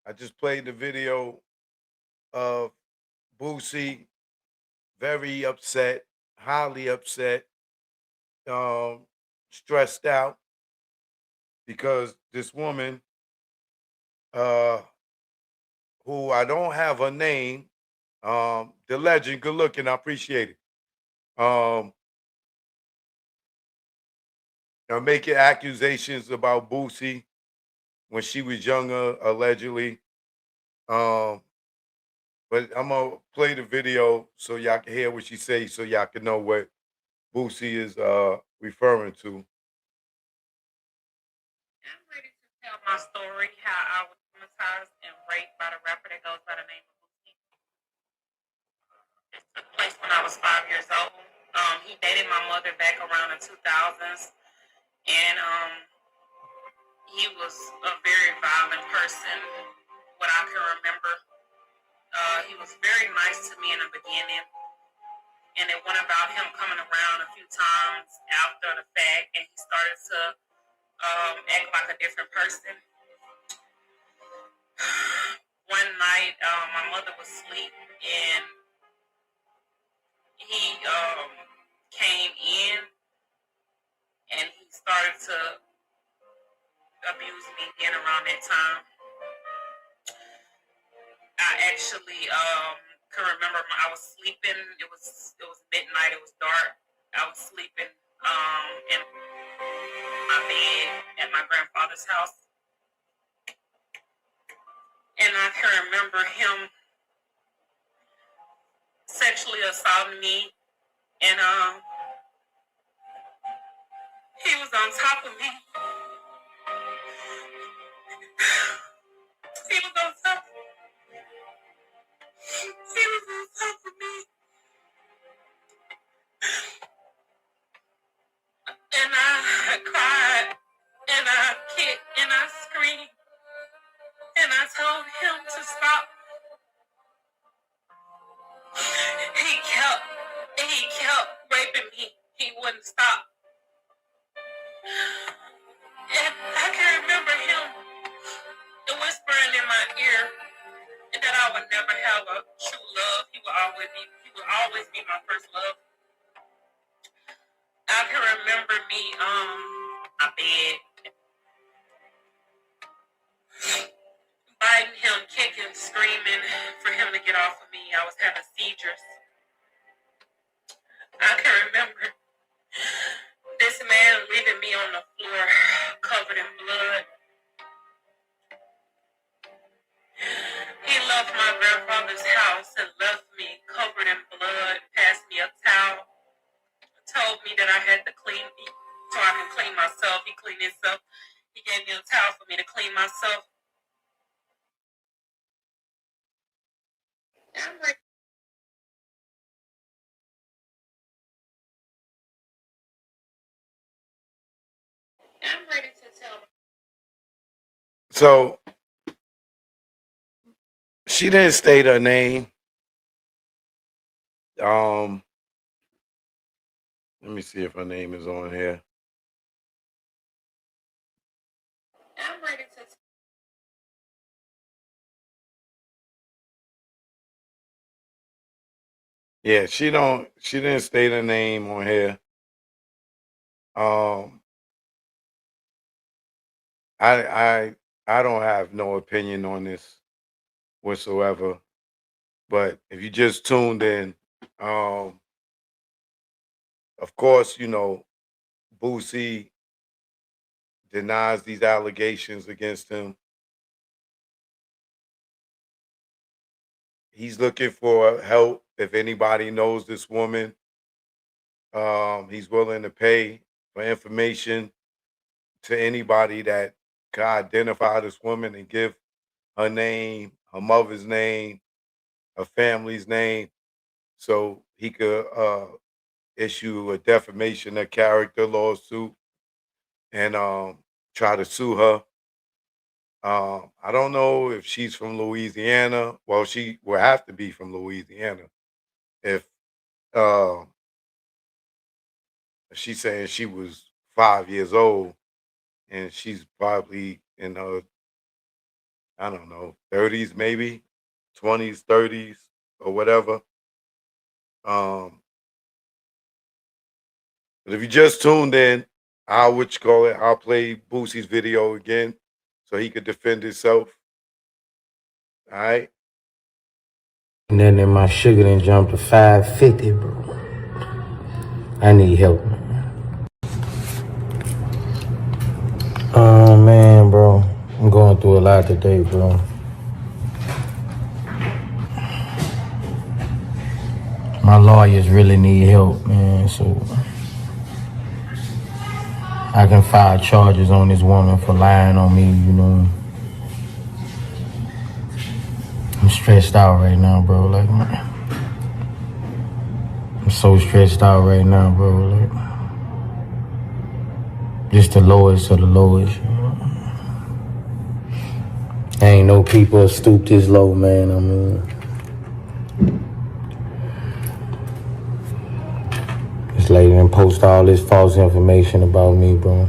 I just played the video of Boosie, very upset, highly upset, um, stressed out because this woman, uh, who I don't have her name, the legend, good looking, I appreciate it. Are making accusations about Boosie when she was younger, allegedly. Um, but I'm gonna play the video so y'all can hear what she say, so y'all can know what Boosie is referring to. I'm ready to tell my story how I was traumatized and raped by the rapper that goes by the name of Boosie. It took place when I was 5 years old. He dated my mother back around the 2000s, and he was a very violent person. What I can remember, he was very nice to me in the beginning, and it went about him coming around a few times after the fact, and he started to act like a different person. One night, my mother was asleep, and he came in, and he started to abuse me again around that time. I actually can remember I was sleeping. It was midnight. It was dark. I was sleeping in my bed at my grandfather's house, and I can remember him sexually assaulting me, and he was on top of me. He was on top. He was on top of me, and I cried, and I kicked, and I screamed, and I told him to stop. He kept raping me. He wouldn't stop. And I can remember him whispering in my ear that I would never have a true love. He would always be my first love. I can remember me my bed, biting him, kicking, screaming for him to get off of me. I was having seizures. I can remember this man leaving me on the floor covered in blood. He left my grandfather's house and left me covered in blood, passed me a towel, told me that I had to clean me so I can clean myself. He cleaned himself. He gave me a towel for me to clean myself. I'm ready. I'm ready to tell. So she didn't state her name. Um, Let me see if her name is on here. I'm ready to. Yeah, she didn't state her name on here. Um, I I I don't have no opinion on this whatsoever. But if you just tuned in, um, of course, Boosie denies these allegations against him. He's looking for help. If anybody knows this woman, he's willing to pay for information to anybody that can identify this woman and give her name, her mother's name, her family's name, so he could issue a defamation of character lawsuit and try to sue her. I don't know if she's from Louisiana. Well, she will have to be from Louisiana if uh, she's saying she was 5 years old and she's probably in her I don't know, 30s maybe, 20s, 30s, or whatever. Um, but if you just tuned in, I'll play Boosie's video again so he could defend himself. All right. And then my sugar done jumped to 550, bro. I need help, man. Oh, man, bro. I'm going through a lot today, bro. My lawyers really need help, man, so I can file charges on this woman for lying on me, you know. I'm stressed out right now, bro. Like, I'm so stressed out right now, bro. Like, just the lowest of the lowest, you know. Ain't no people stoop this low, man. I mean, this lady done post all this false information about me, bro.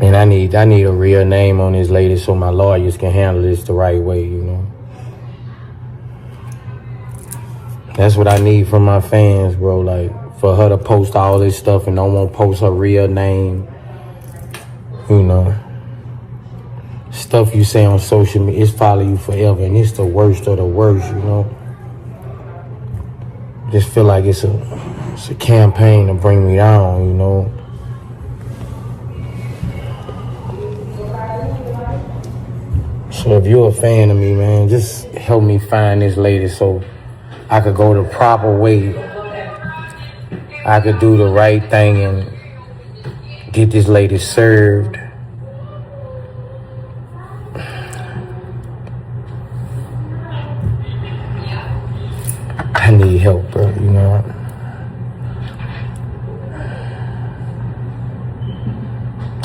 And I need a real name on this lady so my lawyers can handle this the right way, you know. That's what I need from my fans, bro. Like, for her to post all this stuff and don't want to post her real name, you know. Stuff you say on social media, it's follow you forever, and it's the worst of the worst, you know. Just feel like it's a campaign to bring me down, you know. So if you're a fan of me, man, just help me find this lady so I could go the proper way. I could do the right thing and get this lady served. I need help, bro, you know.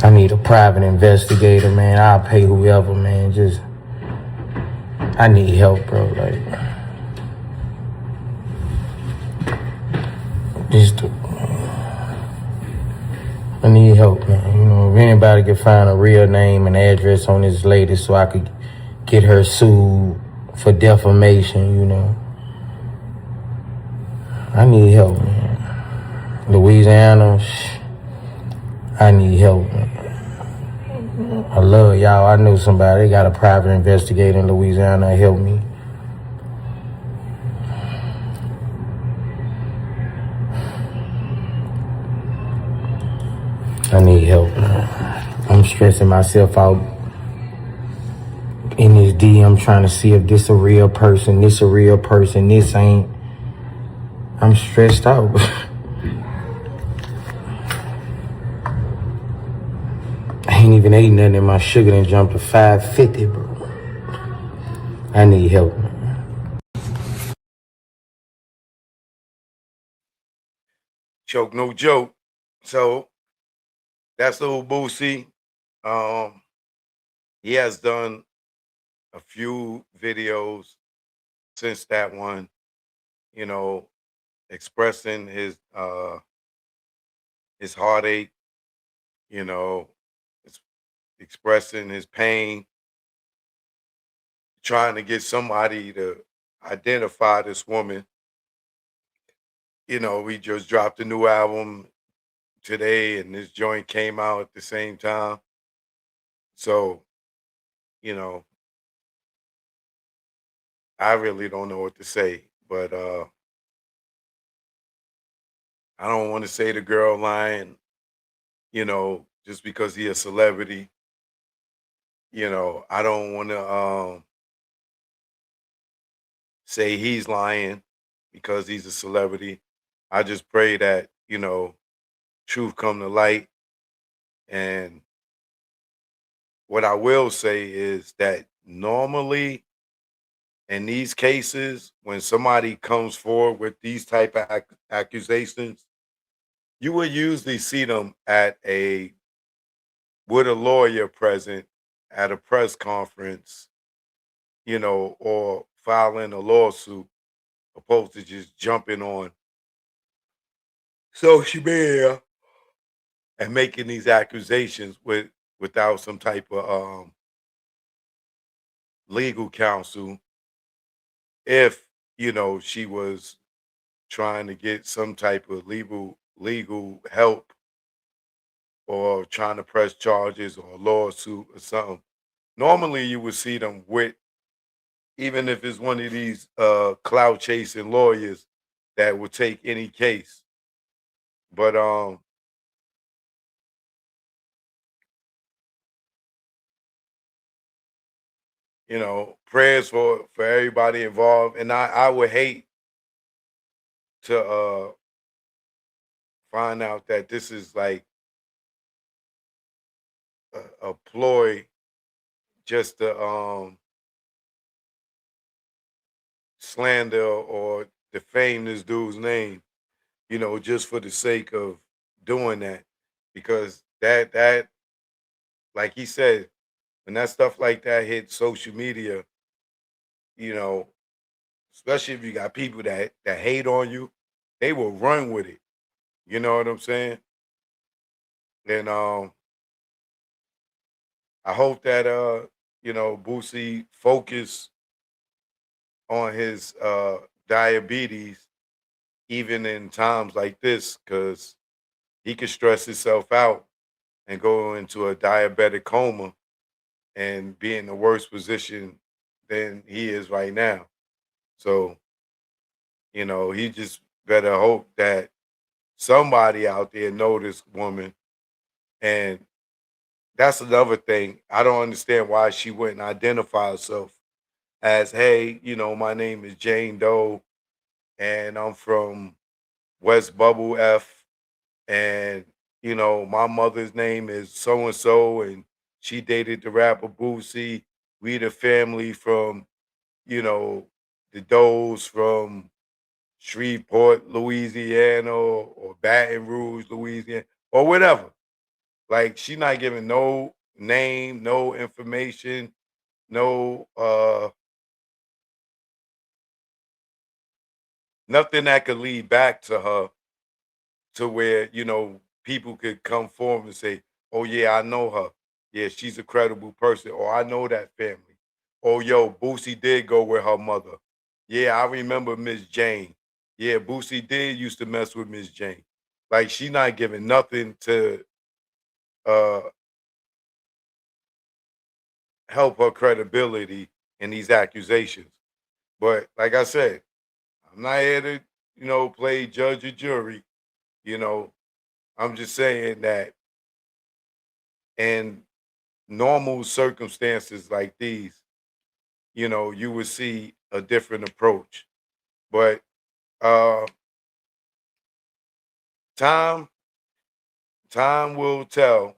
I need a private investigator, man. I'll pay whoever, man. I need help, bro. Like, I need help, man. You know, if anybody could find a real name and address on this lady so I could get her sued for defamation, you know. I need help, man. Louisiana, I need help, man. I love y'all. I know somebody. They got a private investigator in Louisiana to help me. I need help, man. I'm stressing myself out in this DM trying to see if this a real person, this ain't. I'm stressed out. I ain't even ate nothing and my sugar done jumped to 550, bro. I need help, man. Choke, no joke. So that's Lil Boosie. He has done a few videos since that one, you know, expressing his heartache, you know, expressing his pain, trying to get somebody to identify this woman. You know, we just dropped a new album today and this joint came out at the same time. So, you know, I really don't know what to say, but I don't want to say the girl lying, you know, just because he a celebrity. You know, I don't want to say he's lying because he's a celebrity. I just pray that, you know, truth come to light. And what I will say is that normally in these cases, when somebody comes forward with these type of accusations, you would usually see them at a with a lawyer present at a press conference, you know, or filing a lawsuit, opposed to just jumping on social media and making these accusations without some type of legal counsel if she was trying to get some type of legal help or trying to press charges or a lawsuit or something. Normally you would see them with, even if it's one of these clout chasing lawyers that will take any case. But prayers for everybody involved. And I would hate to find out that this is like a ploy just to slander or defame this dude's name, just for the sake of doing that. Because that like he said, when that stuff like that hits social media, you know, especially if you got people that hate on you, they will run with it. You know what I'm saying? And I hope that Boosie focus on his diabetes even in times like this, because he could stress himself out and go into a diabetic coma and be in the worst position than he is right now. So, he just better hope that somebody out there know this woman. And that's another thing. I don't understand why she wouldn't identify herself as, hey, my name is Jane Doe and I'm from West Bubble F, and my mother's name is so and so, and she dated the rapper Boosie. We the family from you know the Does from Shreveport, Louisiana, or Baton Rouge, Louisiana, or whatever. Like, she not giving no name, no information, no nothing that could lead back to her, to where people could come forward and say, "Oh yeah, I know her. Yeah, she's a credible person," or "I know that family." "Oh yo, Boosie did go with her mother. Yeah, I remember Miss Jane. Yeah, Boosie did used to mess with Miss Jane." Like, she not giving nothing to uh help her credibility in these accusations. But like I said, I'm not here to play judge or jury. You know, I'm just saying that in normal circumstances like these, you would see a different approach. But uh time time will tell